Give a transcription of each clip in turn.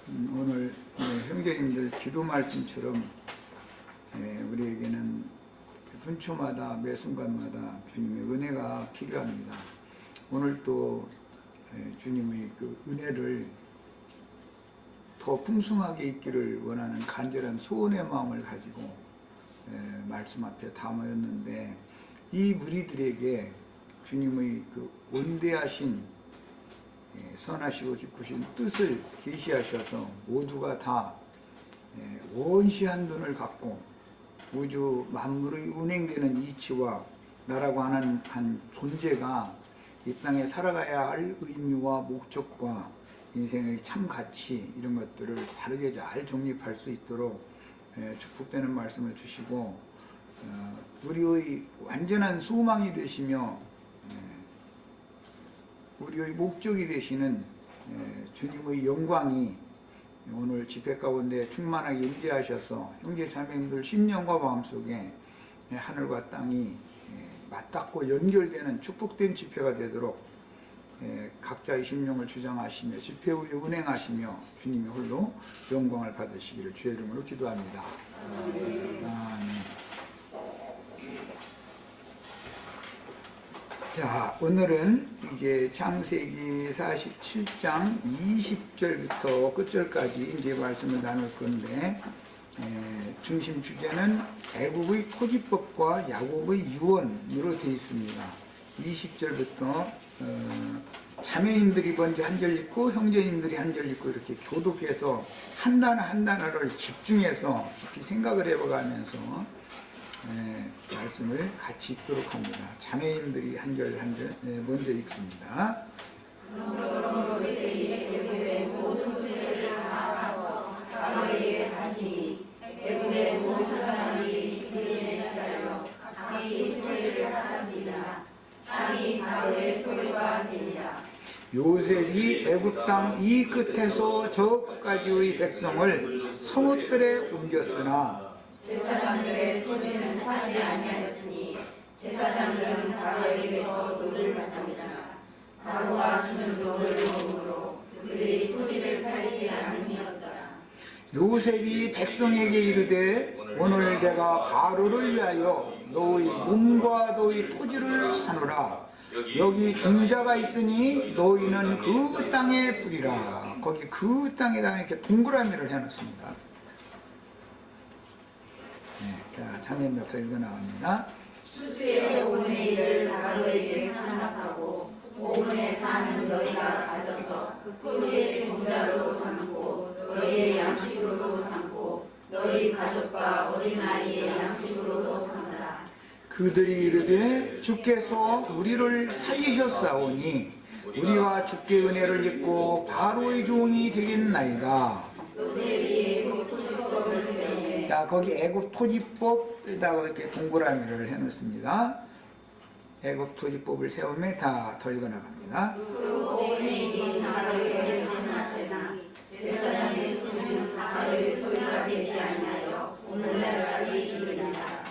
오늘 형제님들 기도 말씀처럼 우리에게는 분초마다 매 순간마다 주님의 은혜가 필요합니다. 오늘 또 주님의 그 은혜를 더 풍성하게 있기를 원하는 간절한 소원의 마음을 가지고 말씀 앞에 담았는데, 이 무리들에게 주님의 그 원대하신 선하시고 기쁘신 뜻을 계시하셔서 모두가 다 원시한 눈을 갖고 우주 만물의 운행되는 이치와 나라고 하는 한 존재가 이 땅에 살아가야 할 의미와 목적과 인생의 참 가치, 이런 것들을 바르게 잘 정립할 수 있도록 축복되는 말씀을 주시고, 우리의 완전한 소망이 되시며 우리의 목적이 되시는 주님의 영광이 오늘 집회 가운데 충만하게 임재하셔서 형제 자매님들 심령과 마음속에 하늘과 땅이 맞닿고 연결되는 축복된 집회가 되도록 각자의 심령을 주장하시며 집회 후에 운행하시며 주님의 홀로 영광을 받으시기를 주의 이름으로 기도합니다. 아멘. 자, 오늘은 이제 창세기 47장 20절부터 끝절까지 이제 말씀을 나눌 건데, 중심 주제는 애국의 토지법과 야곱의 유언으로 되어 있습니다. 20절부터 자매님들이 먼저 한 절 읽고 형제님들이 한 절 읽고 이렇게 교독해서 한 단어 한 단어를 집중해서 깊이 생각을 해보가면서 말씀을 같이 읽도록 합니다. 자매님들이 한 절 한 절 먼저 읽습니다. 그러므로 요셉이 모든 죄를 사하고 아버지에게 가시니 애굽의 모든 사람이 그에게 시달려 각기 죄를 받습니다. 땅이 바로의 소유가 되니라. 요셉이 애굽 땅 이 끝에서 저 끝까지의 백성을 성읍들에 옮겼으나 제사장들의 토지는 사지 아니하였으니 제사장들은 바로에게서 돈을 받습니다. 바로가 주는 돈을 먹음으로 그들이 토지를 팔지 않으니었더라. 요셉이 백성에게 이르되 오늘 내가 바로를 위하여 너의 몸과 너의 토지를 사노라. 여기 중자가 있으니 너희는 그 땅에 뿌리라. 거기 그 땅에다 이렇게 동그라미를 해놓습니다. 자, 자매님부터 읽어 나갑니다. 수수의 5분의 1을 바로에게 상납하고 5분의 4는 너희가 가져서 토지의 종자로 삼고 너희의 양식으로도 삼고 너희 가족과 어린아이의 양식으로도 삼으라. 그들이 이르되 주께서 우리를 살리셨사오니 우리가 주께 은혜를 입고 바로의 종이 되겠나이다. 요셉이 애굽 토지법을 세우되, 자, 거기 애굽 토지법에다가 이렇게 동그라미를 해놓습니다. 애굽 토지법을 세우면 다 더 읽어나갑니다. 그 5분의 1이 바로에게 상납되나 제사장의 토지는 바로의 소유가 되지 아니하여 오늘날까지 이르리라.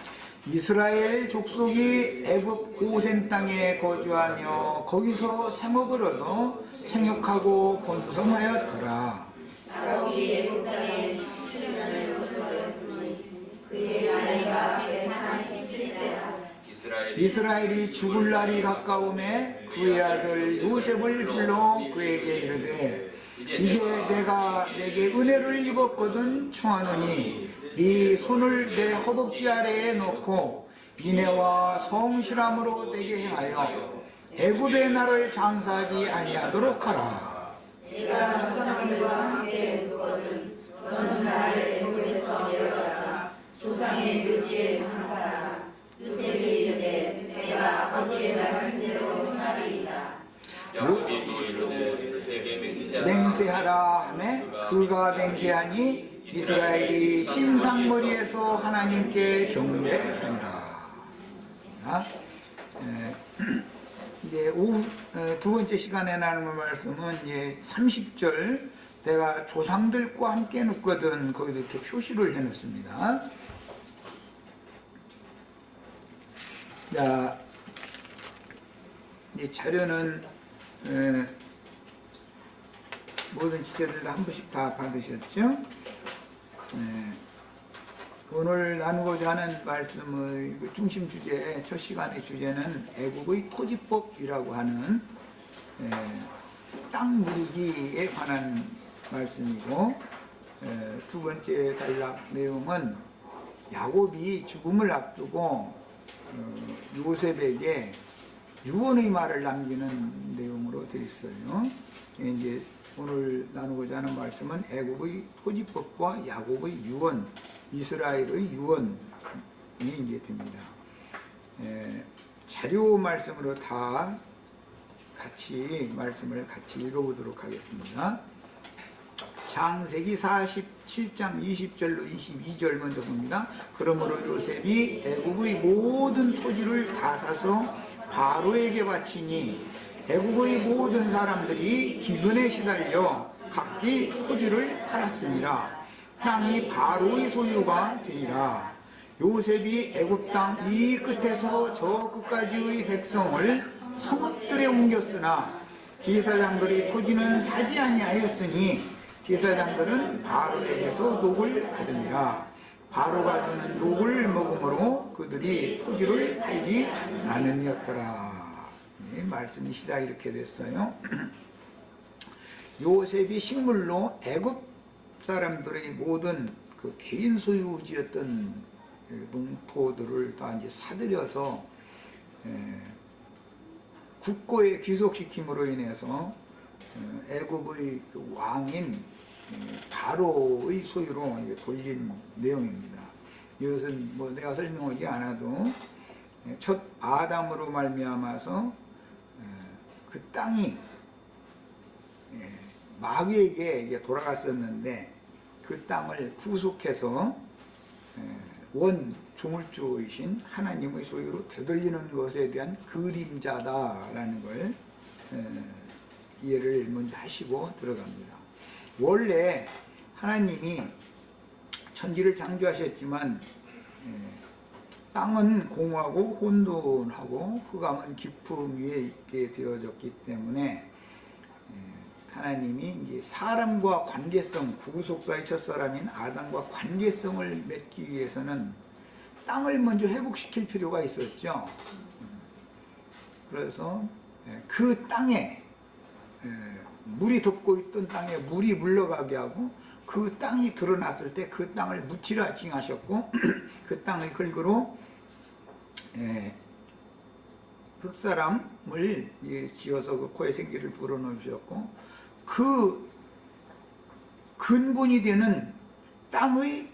이스라엘 족속이 애굽 고센 땅에 거주하며 거기서 생업을 얻어 생육하고 번성하였더라. 야곱이 애굽 땅에 17년을 거주하였으니 그의 나이가 147세라. 이스라엘이 죽을 날이 가까우매 그의 아들 요셉을 불러 그에게 이르되 이제 내가 내게 은혜를 입었거든 청하노니 네 손을 내 허벅지 아래에 놓고 인애와 성실함으로 내게 행하여 애굽의 나를 장사하지 아니하도록 하라. 내가 조상들과 함께 묻거든 너는 나를 애굽에서 내어다가 조상의 묘지에 장사하라. 요셉이 이르되 내가 아버지의 말씀대로 행하리이다. 맹세하라 하매 그가 맹세하니 이스라엘이 침상머리에서 하나님께 경배하니라. 이제 오후 두 번째 시간에 나누는 말씀은 이제 30절 내가 조상들과 함께 눕거든 거기도 이렇게 표시를 해놓습니다. 자, 이 자료는 모든 지체들 한 분씩 다 받으셨죠? 오늘 나누고자 하는 말씀의 중심 주제, 첫 시간의 주제는 애국의 토지법이라고 하는 땅 물기에 관한 말씀이고, 두 번째 단락 내용은 야곱이 죽음을 앞두고 요셉에게 유언의 말을 남기는 내용으로 되어 있어요. 이제 오늘 나누고자 하는 말씀은 애국의 토지법과 야곱의 유언, 이스라엘의 유언이 이제 됩니다. 자료 말씀으로 다 말씀을 같이 읽어보도록 하겠습니다. 창세기 47장 20절로 22절 먼저 봅니다. 그러므로 요셉이 애국의 모든 토지를 다 사서 바로에게 바치니 애국의 모든 사람들이 기근에 시달려 각기 토지를 팔았습니다. 땅이 바로의 소유가 되니라. 요셉이 애국 땅 이 끝에서 저 끝까지의 백성을 성읍들에 옮겼으나 제사장들이 토지는 사지 아니하였으니 제사장들은 바로에게서 녹을 받으니라. 바로가 주는 녹을 먹음으로 그들이 토지를 팔지 않으니었더라. 말씀이 시작 이렇게 됐어요. 요셉이 식물로 애굽 사람들의 모든 그 개인 소유지였던 농토들을 다 이제 사들여서 국고에 귀속시킴으로 인해서 애굽의 그 왕인 바로의 소유로 돌린 내용입니다. 이것은 뭐 내가 설명하지 않아도 첫 아담으로 말미암아서 그 땅이 마귀에게 돌아갔었는데 그 땅을 구속해서 원 조물주이신 하나님의 소유로 되돌리는 것에 대한 그림자다라는 걸 이해를 먼저 하시고 들어갑니다. 원래 하나님이 천지를 창조하셨지만 땅은 공하고 혼돈하고 흑암은 깊음 위에 있게 되어졌기 때문에 하나님이 이제 사람과 관계성, 구속사의 첫사람인 아담과 관계성을 맺기 위해서는 땅을 먼저 회복시킬 필요가 있었죠. 그래서 그 땅에 물이 덮고 있던 땅에 물이 물러가게 하고 그 땅이 드러났을 때 그 땅을 묻히라 징하셨고 그 땅의 흙으로 흙사람을 지어서 그 코에 생기를 불어넣으셨고 그 근본이 되는 땅의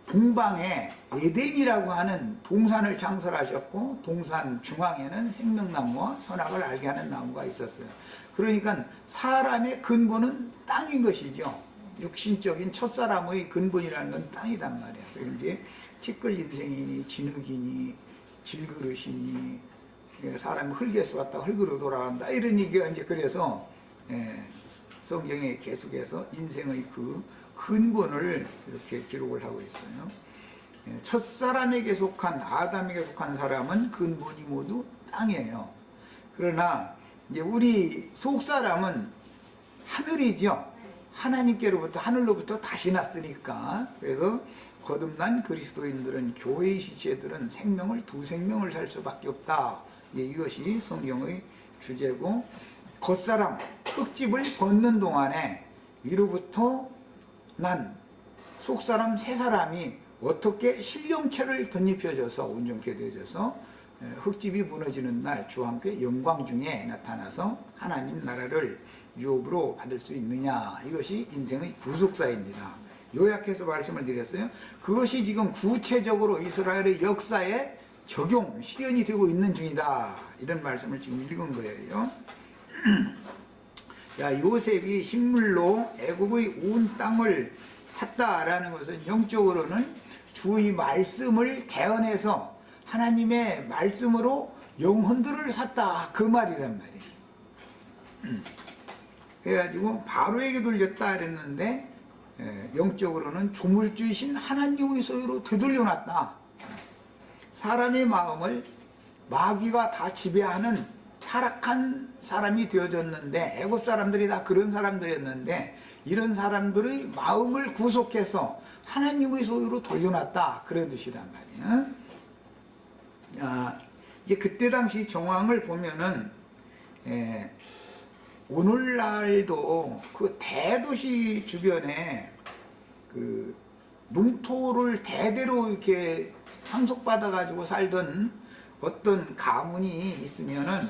동방에 에덴이라고 하는 동산을 창설하셨고 동산 중앙에는 생명나무와 선악을 알게 하는 나무가 있었어요. 그러니까 사람의 근본은 땅인 것이죠. 육신적인 첫사람의 근본이라는 건 땅이단 말이에요. 그리고 이제 티끌 인생이니 진흙이니 질그릇이니 사람이 흙에서 왔다 흙으로 돌아간다 이런 얘기가 이제 그래서 성경에 계속해서 인생의 그 근본을 이렇게 기록을 하고 있어요. 첫사람에게 속한 아담에게 속한 사람은 근본이 모두 땅이에요. 그러나 이제 우리 속사람은 하늘이죠. 하나님께로부터 하늘로부터 다시 났으니까. 그래서 거듭난 그리스도인들은 교회의 지체들은 두 생명을 살 수밖에 없다. 이것이 성경의 주제고 겉사람 흙집을 벗는 동안에 위로부터 난 속사람 새 사람이 어떻게 신령체를 덧입혀져서 온전케 되어져서 흙집이 무너지는 날 주와 함께 영광 중에 나타나서 하나님 나라를 유업으로 받을 수 있느냐. 이것이 인생의 구속사입니다. 요약해서 말씀을 드렸어요. 그것이 지금 구체적으로 이스라엘의 역사에 적용, 실현이 되고 있는 중이다. 이런 말씀을 지금 읽은 거예요. 요셉이 식물로 애굽의 온 땅을 샀다라는 것은 영적으로는 주의 말씀을 대언해서 하나님의 말씀으로 영혼들을 샀다 그 말이란 말이에요. 그래가지고 바로에게 돌렸다 그랬는데 영적으로는 조물주이신 하나님의 소유로 되돌려놨다. 사람의 마음을 마귀가 다 지배하는 타락한 사람이 되어졌는데, 애굽 사람들이 다 그런 사람들이었는데 이런 사람들의 마음을 구속해서 하나님의 소유로 돌려놨다, 그런 뜻이란 말이에요. 이제 그때 당시 정황을 보면은 오늘날도 그 대도시 주변에 그 농토를 대대로 이렇게 상속받아 가지고 살던 어떤 가문이 있으면은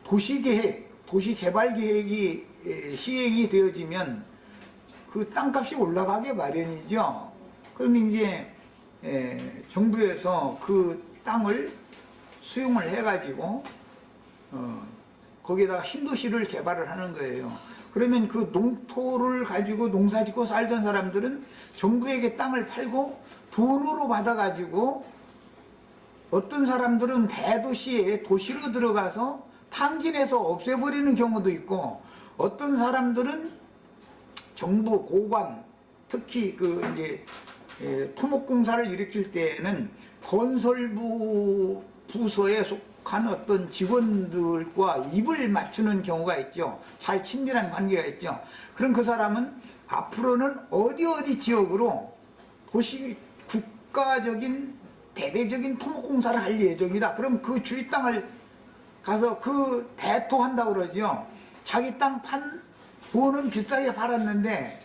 도시계획, 도시개발계획이 시행이 되어지면 그 땅값이 올라가게 마련이죠. 그럼 이제 정부에서 그 땅을 수용을 해가지고 거기다가 신도시를 개발을 하는 거예요. 그러면 그 농토를 가지고 농사짓고 살던 사람들은 정부에게 땅을 팔고 돈으로 받아가지고 어떤 사람들은 대도시에 도시로 들어가서 탕진해서 없애버리는 경우도 있고, 어떤 사람들은 정부 고관, 특히 그 이제 토목공사를 일으킬 때에는 건설부 부서에 속한 어떤 직원들과 입을 맞추는 경우가 있죠. 잘 친밀한 관계가 있죠. 그럼 그 사람은 앞으로는 어디 지역으로 도시 국가적인 대대적인 토목공사를 할 예정이다. 그럼 그 주위 땅을 가서 그 대토한다고 그러죠. 자기 땅 판 돈은 비싸게 팔았는데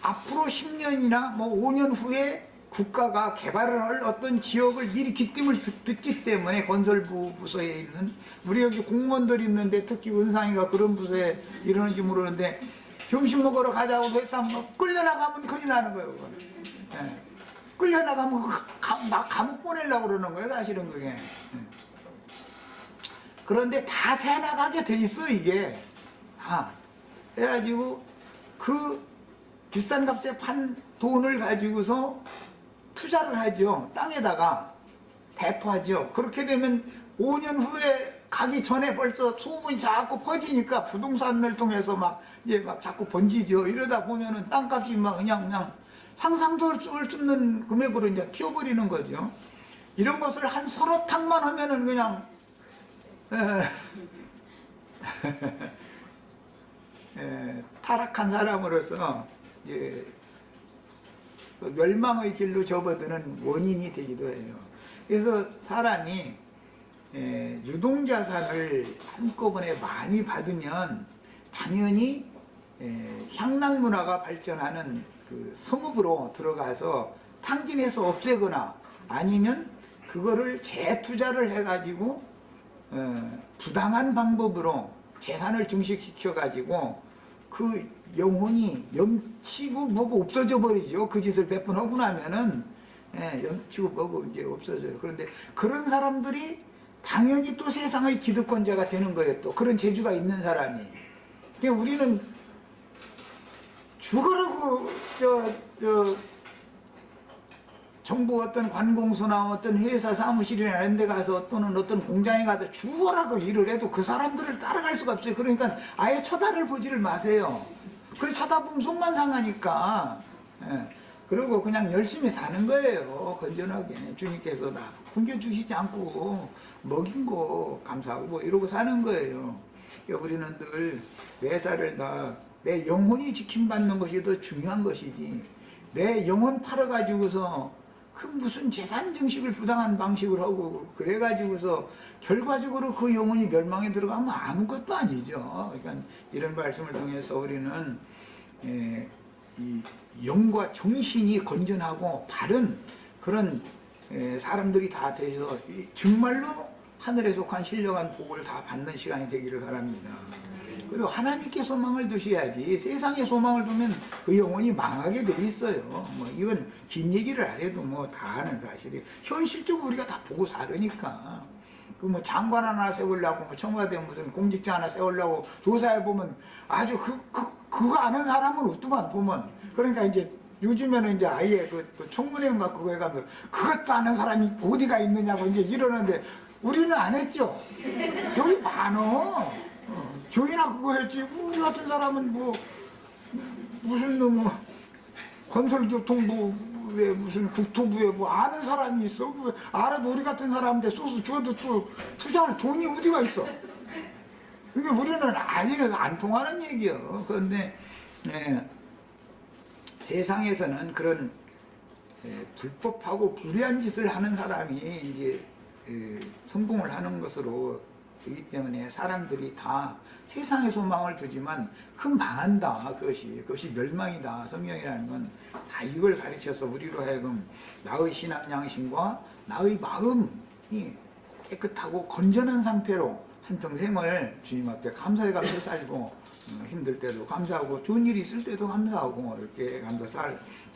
앞으로 10년이나 뭐 5년 후에 국가가 개발을 할 어떤 지역을 미리 귀띔을 듣기 때문에 건설부 부서에 있는, 우리 여기 공무원들이 있는데 특히 은상이가 그런 부서에 이러는지 모르는데 점심 먹으러 가자고 했다 뭐 끌려나가면 큰일 나는 거예요. 끌려나가면 막 감옥 보내려고 그러는 거예요, 사실은 그게. 그런데 다 새나가게 돼 있어, 이게. 그래가지고 그 비싼 값에 판 돈을 가지고서 투자를 하죠. 땅에다가 대토하죠. 그렇게 되면 5년 후에 가기 전에 벌써 소문이 자꾸 퍼지니까 부동산을 통해서 막 이제 막 자꾸 번지죠. 이러다 보면은 땅값이 막 그냥 상상도 할 수 없는 금액으로 이제 튀어버리는 거죠. 이런 것을 한 서너 탕만 하면은 그냥 타락한 사람으로서 이제 멸망의 길로 접어드는 원인이 되기도 해요. 그래서 사람이 유동자산을 한꺼번에 많이 받으면 당연히 향락 문화가 발전하는 그 성읍으로 들어가서 탕진해서 없애거나 아니면 그거를 재투자를 해가지고 부당한 방법으로 재산을 증식시켜 가지고 그 영혼이 염치고 뭐고 없어져 버리죠. 그 짓을 몇 번 하고 나면은 염치고 뭐고 이제 없어져요. 그런데 그런 사람들이 당연히 또 세상의 기득권자가 되는 거예요. 또 그런 재주가 있는 사람이. 그러니까 우리는 죽으라고 정부 어떤 관공서나 어떤 회사 사무실이나 이런 데 가서 또는 어떤 공장에 가서 죽어라고 일을 해도 그 사람들을 따라갈 수가 없어요. 그러니까 아예 쳐다를 보지를 마세요. 그걸 쳐다보면 속만 상하니까. 그리고 그냥 열심히 사는 거예요. 건전하게. 주님께서 나 굶겨주시지 않고 먹인 거 감사하고 뭐 이러고 사는 거예요. 우리는 늘 매사를 다 내 영혼이 지킴받는 것이 더 중요한 것이지, 내 영혼 팔아가지고서 그 무슨 재산 증식을 부당한 방식으로 하고 그래가지고서 결과적으로 그 영혼이 멸망에 들어가면 아무것도 아니죠. 그러니까 이런 말씀을 통해서 우리는 이 영과 정신이 건전하고 바른 그런 사람들이 다 되셔서 정말로 하늘에 속한 신령한 복을 다 받는 시간이 되기를 바랍니다. 그리고 하나님께 소망을 두셔야지, 세상에 소망을 두면 그 영혼이 망하게 돼 있어요. 뭐 이건 긴 얘기를 안 해도 뭐 다 아는 사실이에요. 현실적으로 우리가 다 보고 사르니까. 그 뭐 장관 하나 세우려고, 뭐 청와대 무슨 공직자 하나 세우려고 조사해 보면 아주 그거 아는 사람은 없더만 보면. 그러니까 이제 요즘에는 이제 아예 그 청문회인가 그거에 가면 그것도 아는 사람이 어디가 있느냐고 이제 이러는데 우리는 안 했죠. 여기 많어. 저희나 그거 했지. 우리 같은 사람은 뭐 무슨 건설교통부 왜 무슨 국토부에 뭐 아는 사람이 있어? 그 알아도 우리 같은 사람한테 쏘서 줘도 또 투자할 돈이 어디가 있어? 그게 우리는 아예 안 통하는 얘기요. 그런데 세상에서는 그런 불법하고 불의한 짓을 하는 사람이 이제 성공을 하는 것으로 되기 때문에 사람들이 다 세상에 소망을 두지만 그 망한다. 그것이 멸망이다. 성경이라는 건 다 이걸 가르쳐서 우리로 하여금 나의 신앙 양심과 나의 마음이 깨끗하고 건전한 상태로 한평생을 주님 앞에 감사해가면서 살고 힘들 때도 감사하고 좋은 일이 있을 때도 감사하고 이렇게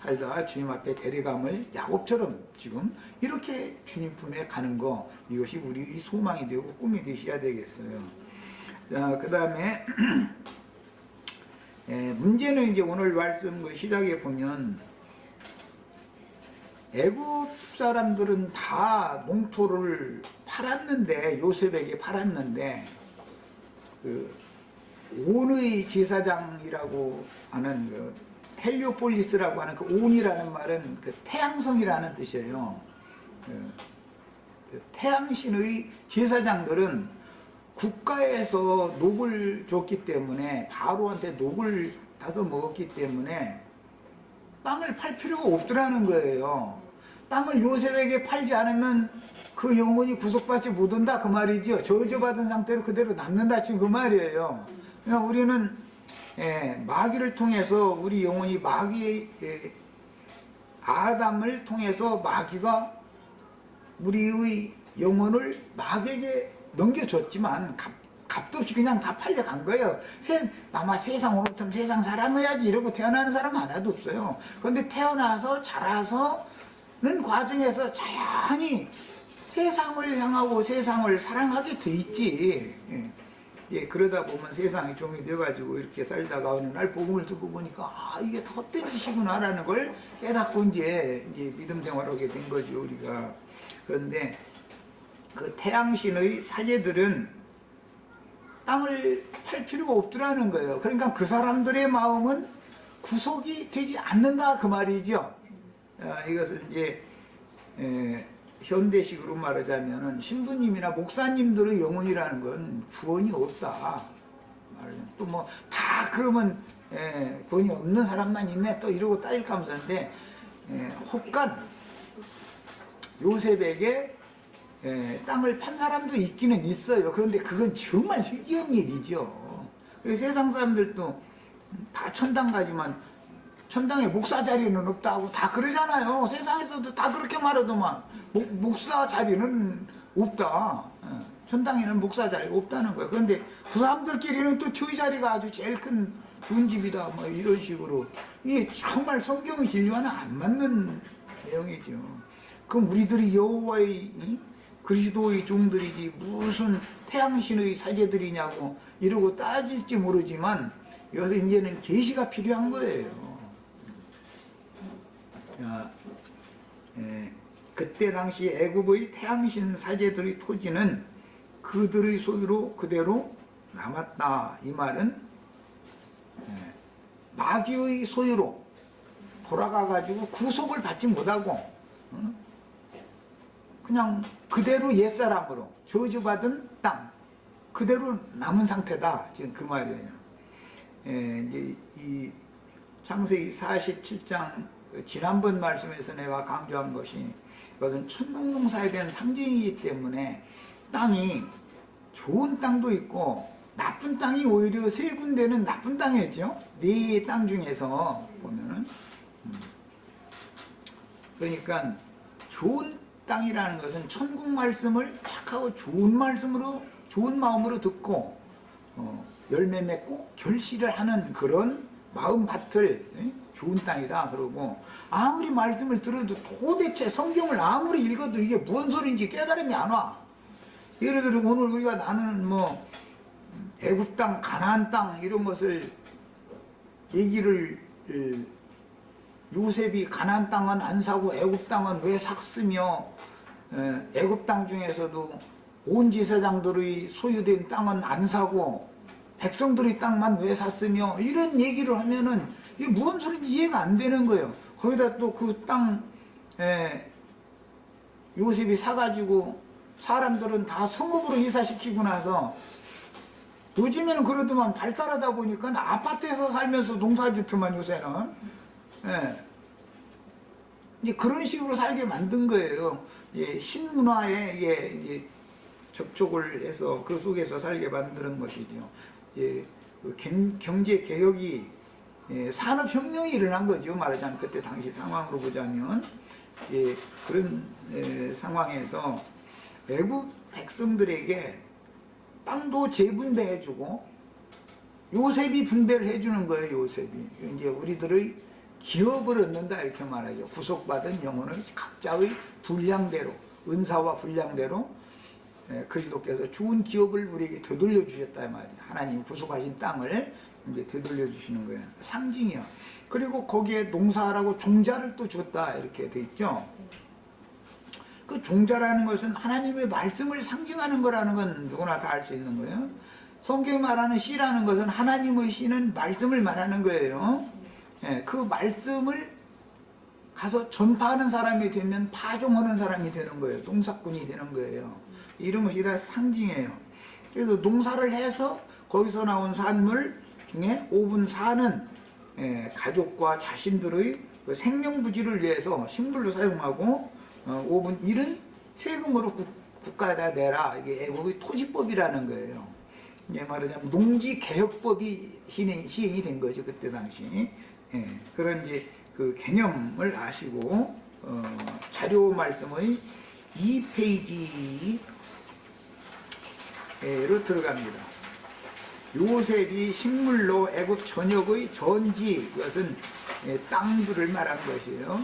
살다 주님 앞에 대리감을 야곱처럼 지금 이렇게 주님 품에 가는 거, 이것이 우리 소망이 되고 꿈이 되셔야 되겠어요. 자, 그 다음에 문제는 이제 오늘 말씀 시작에 보면 애굽 사람들은 다 농토를 팔았는데, 요셉에게 팔았는데, 그 온의 제사장이라고 하는 그 헬리오폴리스라고 하는 그 온이라는 말은 그 태양성이라는 뜻이에요. 그 태양신의 제사장들은 국가에서 녹을 줬기 때문에, 바로한테 녹을 타서 먹었기 때문에 땅을 팔 필요가 없더라는 거예요. 땅을 요셉에게 팔지 않으면 그 영혼이 구속받지 못한다 그 말이죠. 저주받은 상태로 그대로 남는다 지금 그 말이에요. 그러니까 우리는 마귀를 통해서 우리 영혼이 아담을 통해서 마귀가 우리의 영혼을 마귀에게 넘겨줬지만 값도 없이 그냥 다 팔려간 거예요. 아마 세상 오늘부터 세상 사랑해야지 이러고 태어나는 사람 하나도 없어요. 그런데 태어나서 자라서는 과정에서 자연히 세상을 향하고 세상을 사랑하게 돼 있지. 그러다 보면 세상이 종이 되어가지고 이렇게 살다가 어느 날 복음을 듣고 보니까 이게 다 헛된 짓이구나라는 걸 깨닫고 이제 믿음 생활하게 된 거죠, 우리가. 그런데 그 태양신의 사제들은 땅을 팔 필요가 없더라는 거예요. 그러니까 그 사람들의 마음은 구속이 되지 않는다 그 말이죠. 이것을 이제 현대식으로 말하자면은 신부님이나 목사님들의 영혼이라는 건 구원이 없다. 또 뭐 다 그러면 구원이 없는 사람만 있네 또 이러고 따질까면서인데 혹간 요셉에게 땅을 판 사람도 있기는 있어요. 그런데 그건 정말 희귀한 얘기죠. 세상 사람들도 다 천당 가지만 천당에 목사 자리는 없다고 다 그러잖아요. 세상에서도 다 그렇게 말하더만 목사 자리는 없다. 천당에는 목사 자리가 없다는 거예요. 그런데 그 사람들끼리는 또 저희 자리가 아주 제일 큰 좋은 집이다 뭐 이런 식으로, 이게 정말 성경의 진리와는 안 맞는 내용이죠. 그럼 우리들이 여호와의 그리스도의 종들이지 무슨 태양신의 사제들이냐고 이러고 따질지 모르지만 여기서 이제는 계시가 필요한 거예요. 그때 당시 애굽의 태양신 사제들의 토지는 그들의 소유로 그대로 남았다. 이 말은 마귀의 소유로 돌아가가지고 구속을 받지 못하고 그냥 그대로 옛사람으로 저주받은 땅 그대로 남은 상태다. 지금 그 말이에요. 이제 이 창세기 47장 지난번 말씀에서 내가 강조한 것이, 이것은 천국농사에 대한 상징이기 때문에 땅이 좋은 땅도 있고 나쁜 땅이 오히려 세 군데는 나쁜 땅이었죠. 네 땅 중에서 보면은. 그러니까 좋은 땅이라는 것은 천국 말씀을 착하고 좋은 말씀으로 좋은 마음으로 듣고 열매 맺고 결실을 하는 그런 마음밭을 좋은 땅이다 그러고, 아무리 말씀을 들어도 도대체 성경을 아무리 읽어도 이게 뭔 소리인지 깨달음이 안 와. 예를 들어 오늘 우리가 나는 뭐 애굽 땅, 가나안 땅 이런 것을 얘기를, 요셉이 가나안 땅은 안 사고 애굽 땅은 왜 샀으며 애굽 땅 중에서도 온 제사장들의 소유된 땅은 안 사고 백성들의 땅만 왜 샀으며 이런 얘기를 하면은 이게 무슨 소리인지 이해가 안 되는 거예요. 거기다 또 그 땅 요셉이 사가지고 사람들은 다 성읍으로 이사시키고 나서 요즘에는 그러더만 발달하다 보니까 아파트에서 살면서 농사짓더만 요새는. 예. 이제 그런 식으로 살게 만든 거예요. 예, 신문화에 이제 접촉을 해서 그 속에서 살게 만드는 것이죠. 예, 그 경제 개혁이 산업혁명이 일어난 거죠. 말하자면 그때 당시 상황으로 보자면 예, 그런 상황에서 애국 백성들에게 땅도 재분배해주고 요셉이 분배를 해주는 거예요. 요셉이 이제 우리들의 기업을 얻는다 이렇게 말하죠. 구속받은 영혼을 각자의 분량대로 은사와 분량대로 그리스도께서 좋은 기업을 우리에게 되돌려 주셨다 말이에요. 하나님 구속하신 땅을 이제 되돌려 주시는 거예요. 상징이요. 그리고 거기에 농사라고 종자를 또 줬다 이렇게 돼 있죠. 그 종자라는 것은 하나님의 말씀을 상징하는 거라는 건 누구나 다 알 수 있는 거예요. 성경이 말하는 씨라는 것은 하나님의 씨는 말씀을 말하는 거예요. 그 말씀을 가서 전파하는 사람이 되면 파종하는 사람이 되는 거예요. 농사꾼이 되는 거예요. 이런 것이 다 상징이에요. 그래서 농사를 해서 거기서 나온 산물 중에 5분 4는 가족과 자신들의 생명부지를 위해서 식물로 사용하고 5분 1은 세금으로 국가에다 내라. 이게 애국의 토지법이라는 거예요. 이제 말하자면 농지개혁법이 시행이 된 거죠. 그때 당시. 그런 이제 그 개념을 아시고 자료 말씀의 2페이지로 들어갑니다. 요셉이 식물로 애국 전역의 전지, 그것은 땅들을 말한 것이에요.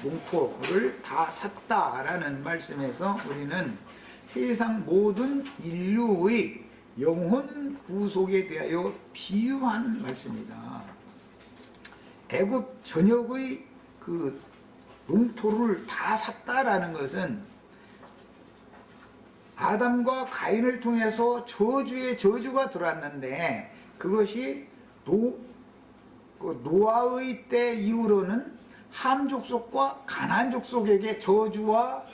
농토를 다 샀다라는 말씀에서 우리는 세상 모든 인류의 영혼 구속에 대하여 비유한 말씀이다. 애굽 전역의 그 농토를 다 샀다라는 것은 아담과 가인을 통해서 저주의 저주가 들어왔는데 그것이 노아의 때 이후로는 함 족속과 가나안 족속에게 저주와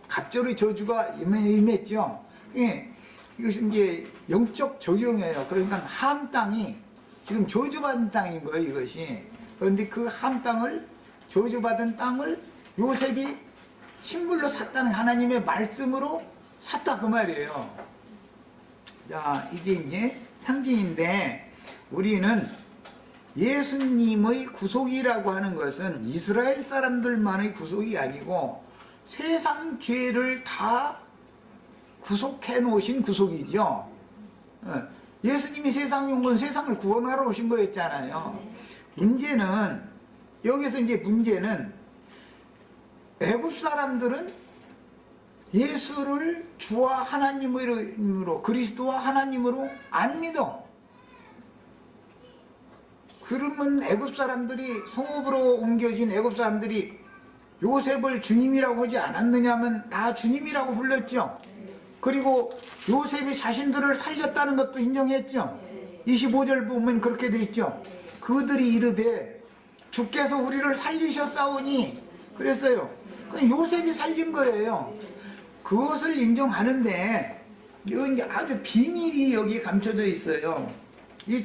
갑절의 저주가 임했죠. 이것이 이제 영적 적용이에요. 그러니까 함 땅이 지금 저주받은 땅인 거예요. 이것이. 그런데 그 함 땅을 저주받은 땅을 요셉이 신물로 샀다는 하나님의 말씀으로 샀다 그 말이에요. 자, 이게 이제 상징인데 우리는 예수님의 구속이라고 하는 것은 이스라엘 사람들만의 구속이 아니고 세상 죄를 다 구속해 놓으신 구속이죠. 예수님이 세상에 온 건 세상을 구원하러 오신 거였잖아요. 문제는 여기서 이제 문제는 애굽 사람들은 예수를 주와 하나님으로 그리스도와 하나님으로 안 믿어. 그러면 애굽 사람들이 성읍으로 옮겨진 애굽 사람들이 요셉을 주님이라고 하지 않았느냐면 다 주님이라고 불렀죠. 그리고 요셉이 자신들을 살렸다는 것도 인정했죠. 25절 보면 그렇게 돼 있죠. 그들이 이르되 주께서 우리를 살리셨사오니 그랬어요. 요셉이 살린 거예요. 그것을 인정하는데 이건 아주 비밀이 여기에 감춰져 있어요. 이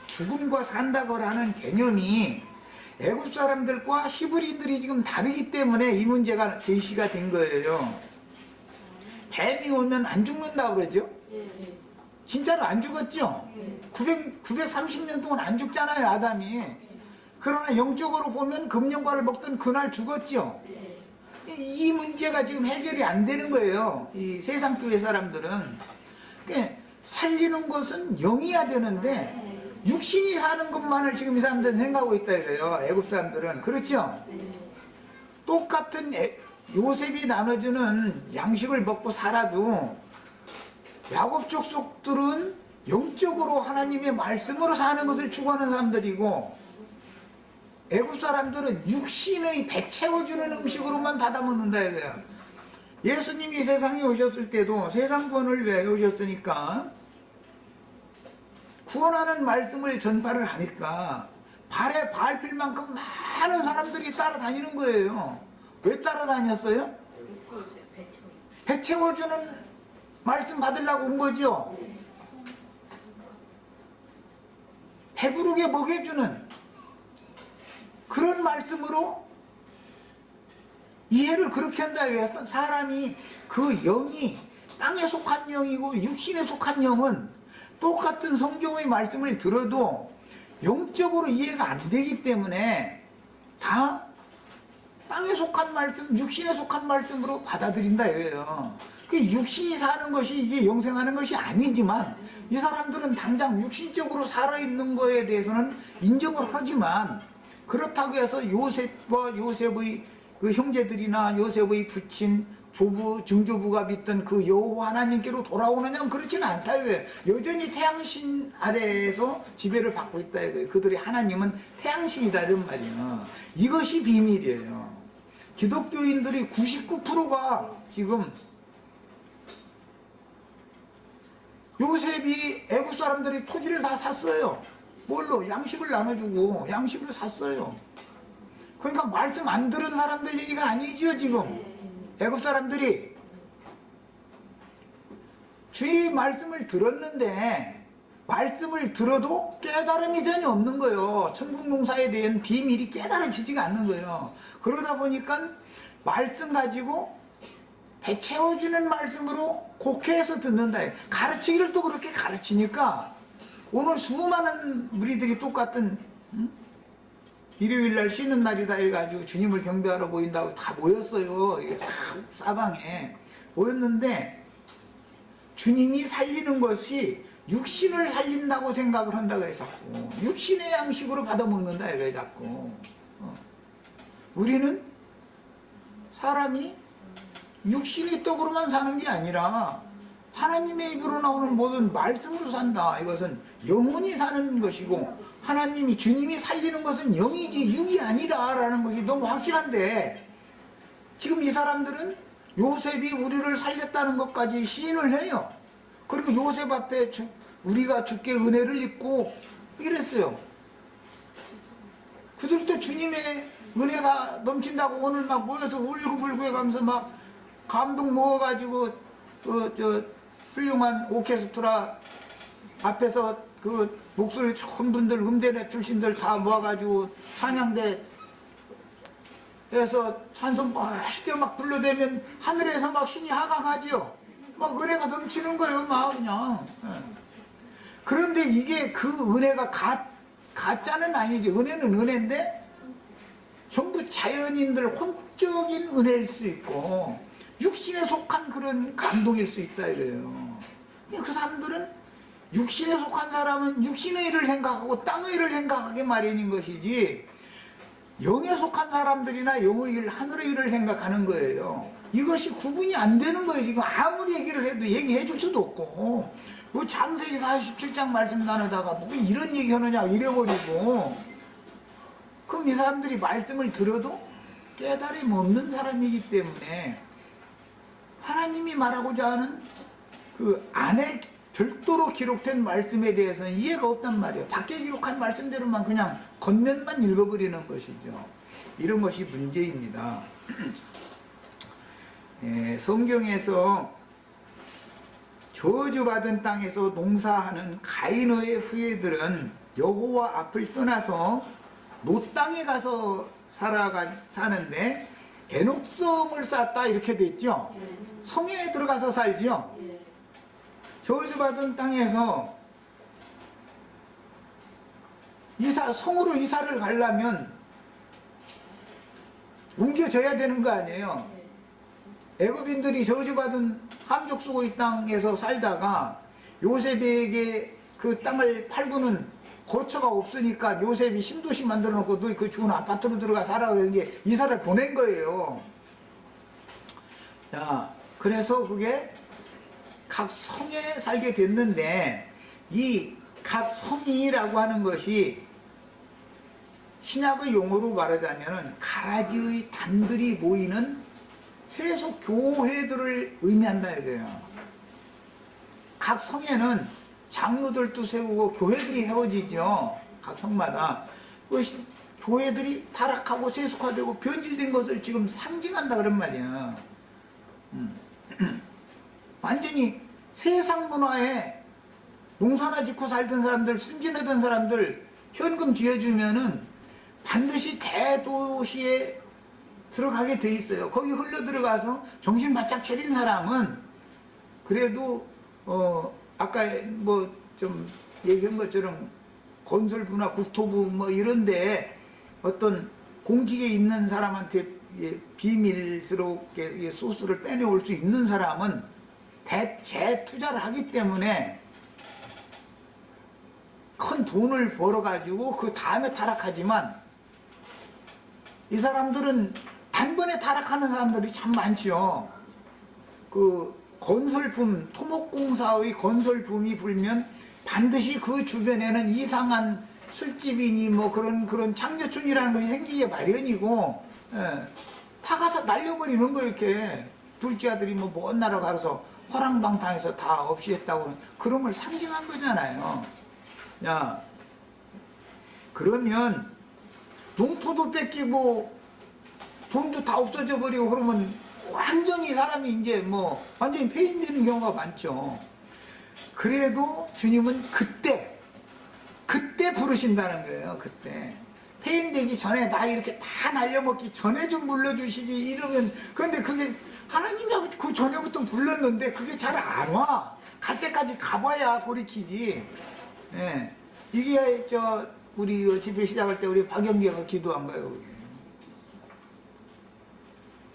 죽음과 산다고 하는 개념이 애굽 사람들과 히브리인들이 지금 다르기 때문에 이 문제가 제시가 된 거예요. 뱀이 오면 안 죽는다고 그러죠? 진짜로 안 죽었죠? 930년 동안 안 죽잖아요, 아담이. 그러나 영적으로 보면 금령과를 먹던 그날 죽었죠? 이 문제가 지금 해결이 안 되는 거예요. 이 세상 교회 사람들은. 살리는 것은 영이야 되는데 육신이 사는 것만을 지금 이 사람들은 생각하고 있다 이거예요. 애굽 사람들은. 그렇죠? 똑같은 요셉이 나눠주는 양식을 먹고 살아도 야곱 족속들은 영적으로 하나님의 말씀으로 사는 것을 추구하는 사람들이고 애굽 사람들은 육신의 배 채워주는 음식으로만 받아 먹는다 이거야. 예수님이 세상에 오셨을 때도 세상 구원을 위하여 오셨으니까 구원하는 말씀을 전파를 하니까 발에 밟힐 만큼 많은 사람들이 따라다니는 거예요. 왜 따라다녔어요? 배 채워주는 말씀 받으려고 온 거죠. 배부르게 먹여주는 그런 말씀으로 이해를 그렇게 한다. 사람이 그 영이 땅에 속한 영이고 육신에 속한 영은 똑같은 성경의 말씀을 들어도 영적으로 이해가 안 되기 때문에 다 땅에 속한 말씀, 육신에 속한 말씀으로 받아들인다 이거예요. 그 육신이 사는 것이 이게 영생하는 것이 아니지만 이 사람들은 당장 육신적으로 살아있는 거에 대해서는 인정을 하지만 그렇다고 해서 요셉과 요셉의 그 형제들이나 요셉의 부친 조부, 증조부가 믿던 그 여호와 하나님께로 돌아오느냐면 그렇지는 않다 이거예요. 여전히 태양신 아래에서 지배를 받고 있다 이거예요. 그들의 하나님은 태양신이다 이런 말이에요. 이것이 비밀이에요. 기독교인들이 99%가 지금 요셉이 애국 사람들이 토지를 다 샀어요. 뭘로? 양식을 나눠주고 양식을 샀어요. 그러니까 말씀 안 들은 사람들 얘기가 아니죠 지금. 애국 사람들이 주의 말씀을 들었는데 말씀을 들어도 깨달음이 전혀 없는 거예요. 천국 농사에 대한 비밀이 깨달아지지가 않는 거예요. 그러다 보니까 말씀 가지고 배 채워주는 말씀으로 곡해해서 듣는다. 가르치기를 또 그렇게 가르치니까 오늘 수많은 무리들이 똑같은 일요일날 쉬는 날이다 해가지고 주님을 경배하러 모인다고 다 모였어요. 이게 사방에 모였는데 주님이 살리는 것이 육신을 살린다고 생각을 한다고 해 자꾸. 육신의 양식으로 받아먹는다 이래 자꾸. 우리는 사람이 육신의 떡으로만 사는 게 아니라 하나님의 입으로 나오는 모든 말씀으로 산다. 이것은 영혼이 사는 것이고 하나님이 주님이 살리는 것은 영이지 육이 아니다 라는 것이 너무 확실한데 지금 이 사람들은 요셉이 우리를 살렸다는 것까지 시인을 해요. 그리고 요셉 앞에 우리가 주께 은혜를 입고 이랬어요. 그들도 주님의 은혜가 넘친다고 오늘 막 모여서 울고불고 해가면서 막 감동 먹어가지고 훌륭한 오케스트라 앞에서 그 목소리 좋은 분들 음대 출신들 다 모아가지고 찬양대 에서 찬송 멋있게 막 불러대면 하늘에서 막 신이 하강하지요. 막 은혜가 넘치는 거예요 막 그냥. 그런데 이게 그 은혜가 가짜는 아니지. 은혜는 은혜인데 전부 자연인들 혼적인 은혜일 수 있고 육신에 속한 그런 감동일 수 있다 이래요. 그 사람들은 육신에 속한 사람은 육신의 일을 생각하고 땅의 일을 생각하게 마련인 것이지 영에 속한 사람들이나 영의 일, 하늘의 일을 생각하는 거예요. 이것이 구분이 안 되는 거예요. 지금 아무리 얘기를 해도 얘기해 줄 수도 없고 뭐 창세기 47장 말씀 나누다가 뭐 이런 얘기 하느냐 이래버리고 그럼 이 사람들이 말씀을 들어도 깨달음이 없는 사람이기 때문에 하나님이 말하고자 하는 그 안에 별도로 기록된 말씀에 대해서는 이해가 없단 말이에요. 밖에 기록한 말씀대로만 그냥 겉면만 읽어버리는 것이죠. 이런 것이 문제입니다. 성경에서 저주받은 땅에서 농사하는 가인의 후예들은 여호와 앞을 떠나서 노 땅에 가서 사는데 에녹성을 쌓았다 이렇게 됐죠. 성에 들어가서 살죠. 저주받은 땅에서 성으로 이사를 가려면 옮겨져야 되는 거 아니에요. 애굽인들이 저주받은 함족수고의 땅에서 살다가 요셉에게 그 땅을 팔고는 거처가 없으니까 요셉이 신도시 만들어 놓고 너 그 좋은 아파트로 들어가 살아 그러는 게 이사를 보낸 거예요. 자, 그래서 그게 각 성에 살게 됐는데 이 각 성이라고 하는 것이 신약의 용어로 말하자면 가라지의 단들이 모이는 세속 교회들을 의미한다 이거예요. 각 성에는 장로들도 세우고 교회들이 세워지죠. 각 성마다. 그 교회들이 타락하고 세속화되고 변질된 것을 지금 상징한다 그런 말이야. 완전히 세상 문화에 농사나 짓고 살던 사람들, 순진하던 사람들 현금 쥐어주면은 반드시 대도시에 들어가게 돼 있어요. 거기 흘러 들어가서 정신 바짝 차린 사람은 그래도 아까 뭐 좀 얘기한 것처럼 건설부나 국토부 뭐 이런데 어떤 공직에 있는 사람한테 비밀스럽게 소스를 빼내올 수 있는 사람은 재투자를 하기 때문에 큰 돈을 벌어가지고 그 다음에 타락하지만 이 사람들은 단번에 타락하는 사람들이 참 많지요. 그 건설품, 토목공사의 건설품이 불면 반드시 그 주변에는 이상한 술집이니 뭐 그런 창녀촌이라는 것이 생기기 마련이고, 다 가서 날려버리는 거 이렇게. 둘째 아들이 뭐 먼 나라 가서 허랑방탕해서 다 없이 했다고 그런 걸 상징한 거잖아요. 야, 그러면 농토도 뺏기고 돈도 다 없어져 버리고 그러면 완전히 사람이 이제 뭐 완전히 폐인되는 경우가 많죠. 그래도 주님은 그때 부르신다는 거예요. 그때 폐인되기 전에 나 이렇게 다 날려먹기 전에 좀 불러주시지 이러면, 그런데 그게 하나님이 그 전에부터 불렀는데 그게 잘 안 와. 갈 때까지 가봐야 돌이키지. 예. 이게 우리 집회 시작할 때 우리 박영기가 기도한 거예요. 그게.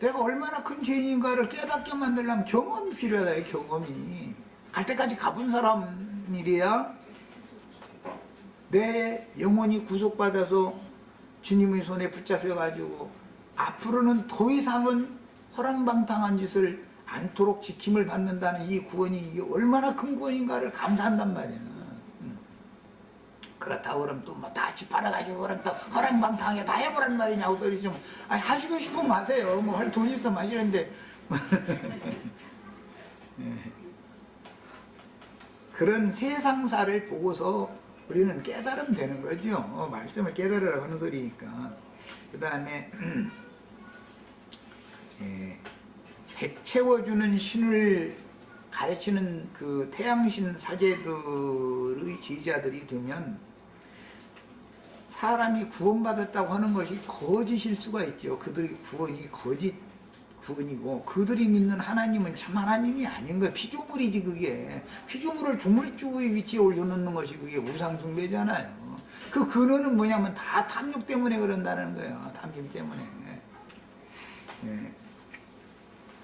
내가 얼마나 큰 죄인인가를 깨닫게 만들려면 경험이 필요하다. 경험이. 갈 때까지 가본 사람이래야 내 영혼이 구속받아서 주님의 손에 붙잡혀가지고 앞으로는 더 이상은 허랑방탕한 짓을 않도록 지킴을 받는다는 이 구원이 이게 얼마나 큰 구원인가를 감사한단 말이야. 그렇다고 그러면 또 뭐 다 집 팔아가지고 그럼 또 허랑방탕하게 다 해보란 말이냐고 그러지. 좀 하시고 싶으면 하세요. 뭐 할 돈 있으면 하시는데 그런 세상사를 보고서 우리는 깨달으면 되는 거죠. 말씀을 깨달으라고 하는 소리니까. 그 다음에 배 채워주는 신을 가르치는 그 태양신 사제들의 지휘자들이 되면 사람이 구원받았다고 하는 것이 거짓일 수가 있죠. 그들의 구원이 거짓 구원이고 그들이 믿는 하나님은 참 하나님이 아닌 거예요. 피조물이지 그게. 피조물을 조물주의 위치에 올려놓는 것이 그게 우상숭배잖아요. 그 근원은 뭐냐면 다 탐욕 때문에 그런다는 거예요. 탐심 때문에.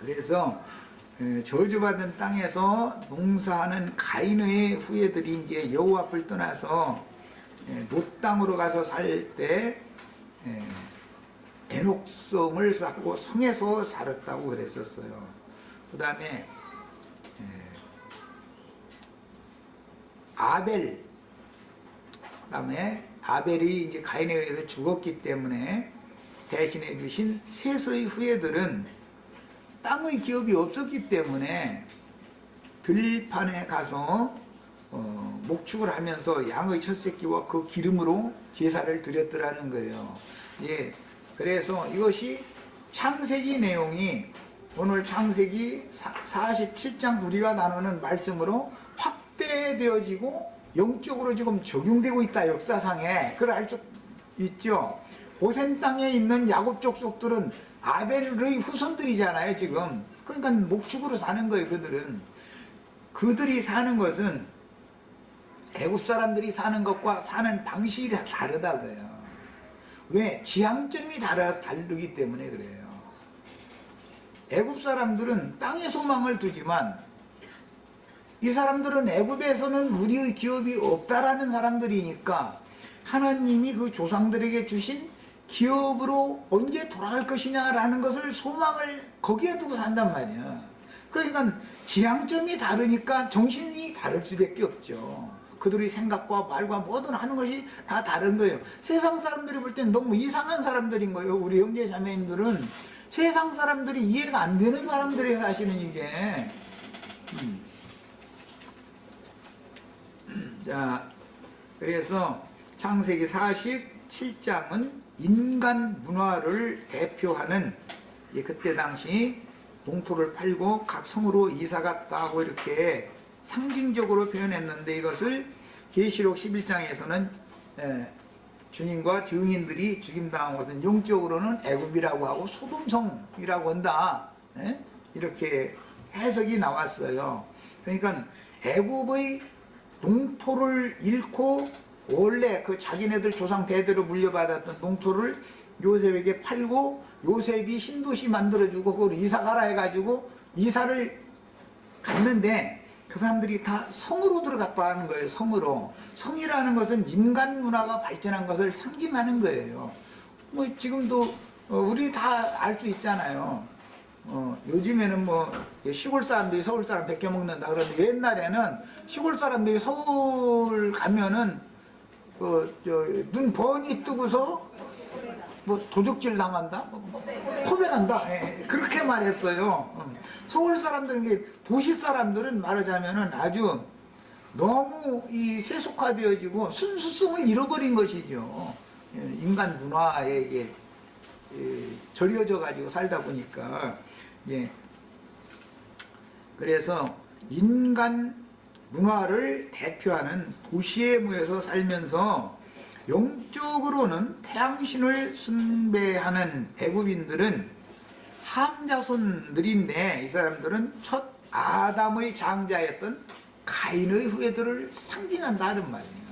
그래서 저주받은 땅에서 농사하는 가인의 후예들이 이제 여호와 앞을 떠나서 놋 땅으로 가서 살 때 에녹성을 쌓고 성에서 살았다고 그랬었어요. 그 다음에 아벨, 그다음에 아벨이 이제 가인에 의해서 죽었기 때문에 대신해 주신 셋의 후예들은 땅의 기업이 없었기 때문에 들판에 가서 목축을 하면서 양의 첫 새끼와 그 기름으로 제사를 드렸더라는 거예요. 예, 그래서 이것이 창세기 내용이 오늘 창세기 47장 우리가 나누는 말씀으로 확대되어지고 영적으로 지금 적용되고 있다. 역사상에 그걸 알 수 있죠. 고센 땅에 있는 야곱 족속들은 아벨의 후손들이잖아요 지금. 그러니까 목축으로 사는 거예요. 그들이 사는 것은 애굽 사람들이 사는 것과 사는 방식이 다르다고요. 왜? 지향점이 다르기 때문에 그래요. 애굽 사람들은 땅에 소망을 두지만 이 사람들은 애굽에서는 우리의 기업이 없다라는 사람들이니까 하나님이 그 조상들에게 주신 기업으로 언제 돌아갈 것이냐라는 것을 소망을 거기에 두고 산단 말이야. 그러니까 지향점이 다르니까 정신이 다를 수밖에 없죠. 그들의 생각과 말과 뭐든 하는 것이 다 다른 거예요. 세상 사람들이 볼 때는 너무 이상한 사람들인 거예요. 우리 형제 자매님들은 세상 사람들이 이해가 안 되는 사람들이 사시는 이게. 자, 그래서 창세기 40 47장은 인간 문화를 대표하는, 그때 당시 농토를 팔고 각 성으로 이사 갔다고 이렇게 상징적으로 표현했는데, 이것을 계시록 11장에서는 주님과 증인들이 죽임당한 것은 영적으로는 애굽이라고 하고 소돔성이라고 한다, 이렇게 해석이 나왔어요. 그러니까 애굽의 농토를 잃고 원래 그 자기네들 조상 대대로 물려받았던 농토를 요셉에게 팔고, 요셉이 신도시 만들어주고 그걸 이사 가라 해가지고 이사를 갔는데, 그 사람들이 다 성으로 들어갔다 하는 거예요. 성으로. 성이라는 것은 인간 문화가 발전한 것을 상징하는 거예요. 뭐 지금도 우리 다 알 수 있잖아요. 요즘에는 뭐 시골 사람들이 서울 사람 베껴 먹는다 그러는데, 옛날에는 시골 사람들이 서울 가면은 눈 번이 뜨고서 뭐 도적질 당한다, 포백한다, 그렇게 말했어요. 서울 사람들은, 도시 사람들은 말하자면은 아주 너무 이 세속화되어지고 순수성을 잃어버린 것이죠. 인간 문화에 절여져 가지고 살다 보니까. 그래서 인간 문화를 대표하는 도시에 모여서 살면서 영적으로는 태양신을 숭배하는 애굽인들은 함자손들인데, 이 사람들은 첫 아담의 장자였던 가인의 후예들을 상징한다는 말이에요.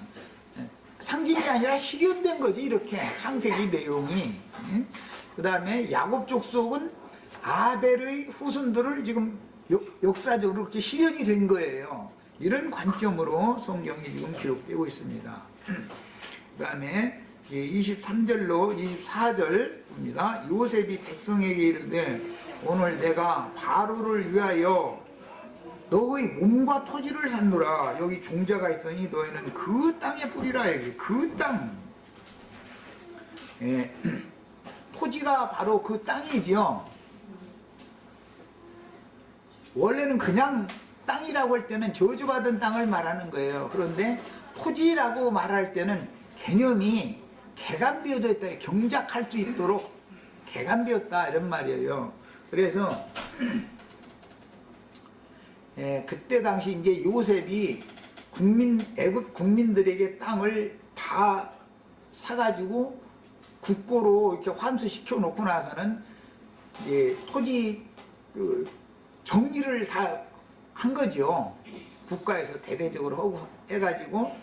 상징이 아니라 실현된 거지, 이렇게 창세기 내용이. 그 다음에 야곱 족속은 아벨의 후손들을 지금 역사적으로 그렇게 실현이 된 거예요. 이런 관점으로 성경이 지금 기록되고 있습니다. 그 다음에 23절로 24절 봅니다. 요셉이 백성에게 이르되 오늘 내가 바로를 위하여 너의 몸과 토지를 샀노라. 여기 종자가 있으니 너희는 그 땅에 뿌리라. 여기 그 땅. 토지가 바로 그 땅이죠. 원래는 그냥 땅이라고 할 때는 저주받은 땅을 말하는 거예요. 그런데 토지라고 말할 때는 개념이 개간되어져 있다, 경작할 수 있도록 개간되었다, 이런 말이에요. 그래서 그때 당시 이제 요셉이 애굽 국민들에게 땅을 다 사가지고 국고로 이렇게 환수시켜 놓고 나서는 토지 정리를 다 한 거죠. 국가에서 대대적으로 하고 해가지고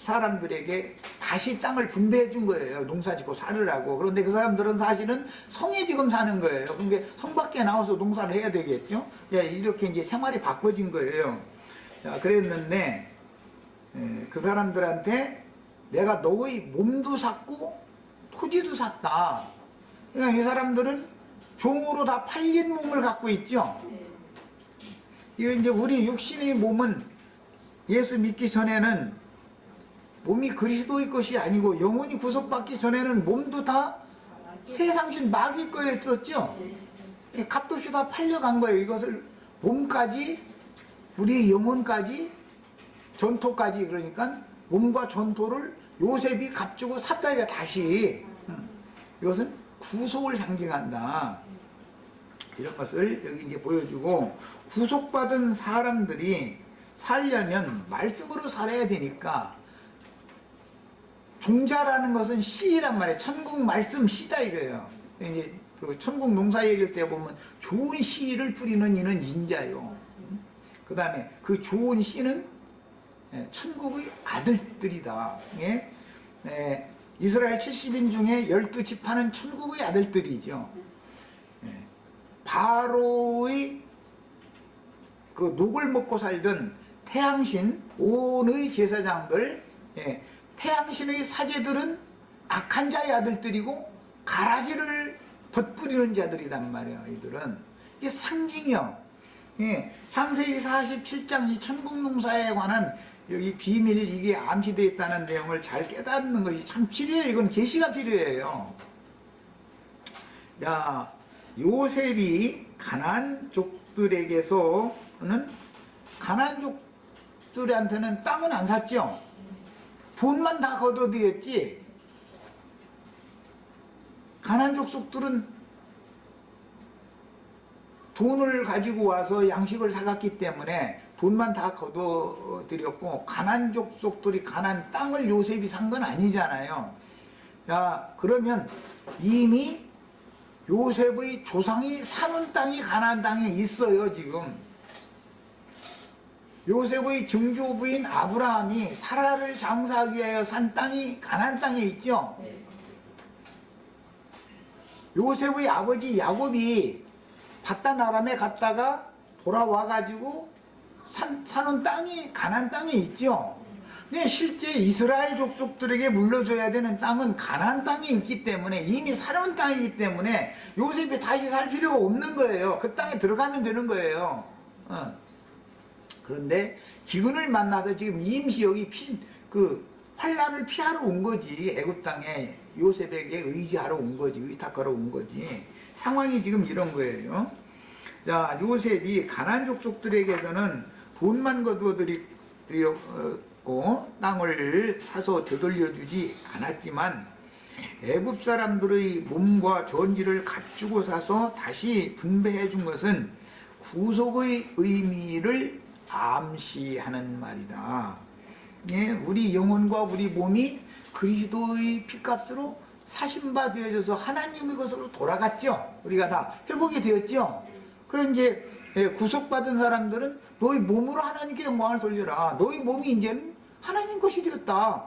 사람들에게 다시 땅을 분배해 준 거예요. 농사 짓고 살으라고. 그런데 그 사람들은 사실은 성에 지금 사는 거예요. 그러니까 성 밖에 나와서 농사를 해야 되겠죠. 이렇게 이제 생활이 바꿔진 거예요. 자, 그랬는데 그 사람들한테 내가 너의 몸도 샀고 토지도 샀다. 그러니까 이 사람들은 종으로 다 팔린 몸을 갖고 있죠. 이거 이제 우리 육신의 몸은 예수 믿기 전에는 몸이 그리스도의 것이 아니고 영혼이 구속받기 전에는 몸도 다 세상신 마귀 거였었죠. 값없이 다 팔려간 거예요. 이것을 몸까지, 우리 영혼까지, 전토까지, 그러니까 몸과 전토를 요셉이 값주고 샀다. 이거 다시 이것은 구속을 상징한다. 이런 것을 여기 이제 보여주고, 구속받은 사람들이 살려면 말씀으로 살아야 되니까, 종자라는 것은 씨란 말이에요. 천국 말씀 씨다 이거예요. 이제 그 천국 농사 얘기할 때 보면 좋은 씨를 뿌리는 이는 인자요. 그 다음에 그 좋은 씨는 천국의 아들들이다. 이스라엘 70인 중에 12지파는 천국의 아들들이죠. 바로의 그 녹을 먹고 살던 태양신 온의 제사장들, 태양신의 사제들은 악한 자의 아들들이고 가라지를 덧뿌리는 자들이란 말이에요. 이들은 이게 상징이요. 창세기 47장 이 천국 농사에 관한 여기 비밀, 이게 암시되어 있다는 내용을 잘 깨닫는 것이 참 필요해요. 이건 계시가 필요해요. 자, 요셉이 가나안족들에게서는, 가나안족들한테는 땅은 안 샀죠. 돈만 다 걷어들였지. 가나안 족속들은 돈을 가지고 와서 양식을 사갔기 때문에 돈만 다 걷어들였고, 가나안 족속들이 가나안 땅을 요셉이 산 건 아니잖아요. 자, 그러면 이미 요셉의 조상이 사는 땅이 가나안 땅에 있어요. 지금 요셉의 증조부인 아브라함이 사라를 장사하기 위하여 산 땅이 가나안 땅에 있죠. 요셉의 아버지 야곱이 바단 아람에 갔다가 돌아와가지고 사는 땅이 가나안 땅에 있죠. 근데 실제 이스라엘 족속들에게 물려줘야 되는 땅은 가나안 땅에 있기 때문에, 이미 사는 땅이기 때문에 요셉이 다시 살 필요가 없는 거예요. 그 땅에 들어가면 되는 거예요. 그런데 기근을 만나서 지금 임시 여기 환란을 피하러 온 거지. 애굽 땅에 요셉에게 의지하러 온 거지. 의탁하러 온 거지. 상황이 지금 이런 거예요. 자, 요셉이 가나안 족속들에게서는 돈만 거두어들였고 땅을 사서 되돌려주지 않았지만, 애굽 사람들의 몸과 전지를 갖추고 사서 다시 분배해 준 것은 구속의 의미를 암시하는 말이다. 예, 우리 영혼과 우리 몸이 그리스도의 피값으로 사신바 되어져서 하나님의 것으로 돌아갔죠. 우리가 다 회복이 되었죠. 그 이제 구속받은 사람들은 너희 몸으로 하나님께 영광을 돌려라. 너희 몸이 이제는 하나님 것이 되었다.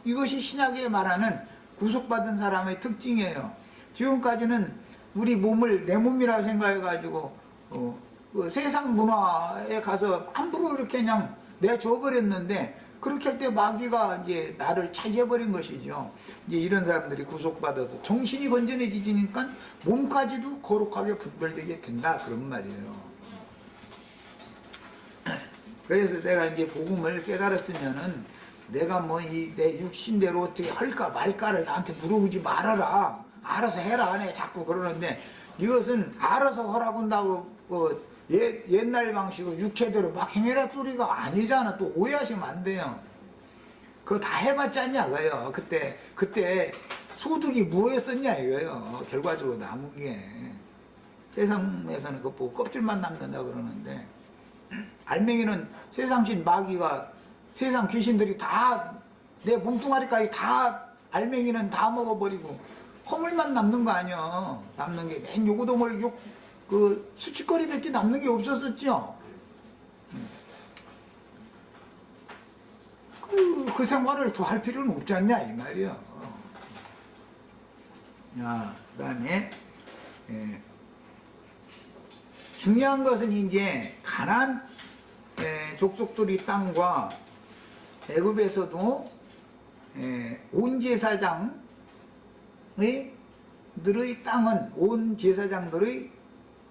이것이 신약에 말하는 구속받은 사람의 특징이에요. 지금까지는 우리 몸을 내 몸이라고 생각해가지고 그 세상 문화에 가서 함부로 이렇게 그냥 내줘버렸는데, 그렇게 할 때 마귀가 이제 나를 차지해버린 것이죠. 이제 이런 사람들이 구속받아서 정신이 건전해지니까 몸까지도 거룩하게 분별되게 된다, 그런 말이에요. 그래서 내가 이제 복음을 깨달았으면은 내가 뭐 내 육신대로 어떻게 할까 말까를 나한테 물어보지 말아라. 알아서 해라. 내가 자꾸 그러는데, 이것은 알아서 하라고 한다고 옛날 방식으로 육체대로 막 행해라 소리가 아니잖아. 또 오해하시면 안 돼요. 그거 다 해봤잖냐 이거예요. 그때 소득이 뭐였었냐 이거예요. 결과적으로 남은 게. 세상에서는 그거 보고 껍질만 남는다 그러는데, 알맹이는 세상신 마귀가, 세상 귀신들이 다 내 몸뚱아리까지 다 알맹이는 다 먹어버리고 허물만 남는 거 아니야. 남는 게 맨 요고도물 그 수치거리밖에 남는 게 없었었죠. 그 생활을 더 할 필요는 없지 않냐 이 말이야. 그 다음에 중요한 것은 이제 가나안 족속들의 땅과 애굽에서도 온 제사장의 땅은, 온 제사장들의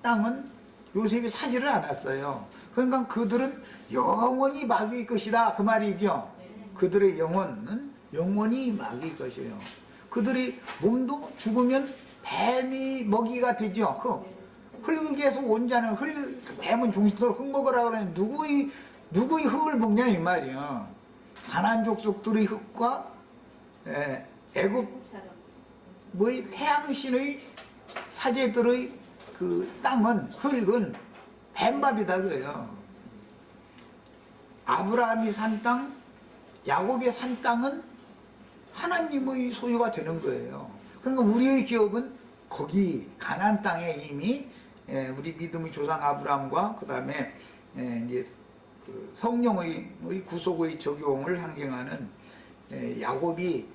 땅은 요셉이 사지를 않았어요. 그러니까 그들은 영원히 마귀의 것이다 그 말이죠. 그들의 영혼은 영원히 마귀의 것이에요. 그들의 몸도 죽으면 뱀이 먹이가 되죠. 흙에서 온 자는 뱀은 종신토로 흙 먹으라 그러는, 누구의 흙을 먹냐 이 말이야. 가나안 족속들의 흙과 애굽의 태양신의 사제들의 그 땅은, 흙은 뱀밥이다 그래요. 아브라함이 산 땅, 야곱이 산 땅은 하나님의 소유가 되는 거예요. 그러니까 우리의 기업은 거기 가나안 땅에 이미 우리 믿음의 조상 아브라함과 그 다음에 이제 성령의 구속의 적용을 상징하는 야곱이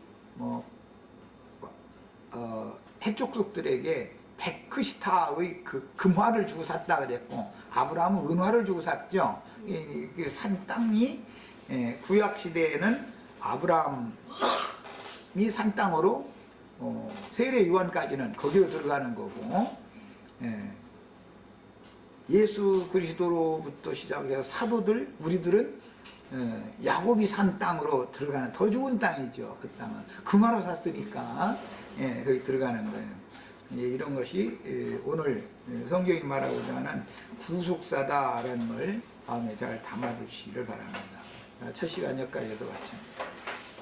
해족속들에게 백크시타의 그 금화를 주고 샀다 그랬고, 아브라함은 은화를 주고 샀죠. 산 땅이 구약 시대에는 아브라함이 산 땅으로 세례 요한까지는 거기로 들어가는 거고, 예수 그리스도로부터 시작해서 사도들, 우리들은 야곱이 산 땅으로 들어가는 더 좋은 땅이죠. 그 땅은 금화로 샀으니까 거기 들어가는 거예요. 이런 것이 오늘 성경이 말하고자 하는 구속사다라는 걸 마음에 잘 담아두시기를 바랍니다. 첫 시간 여기까지 해서 마칩니다.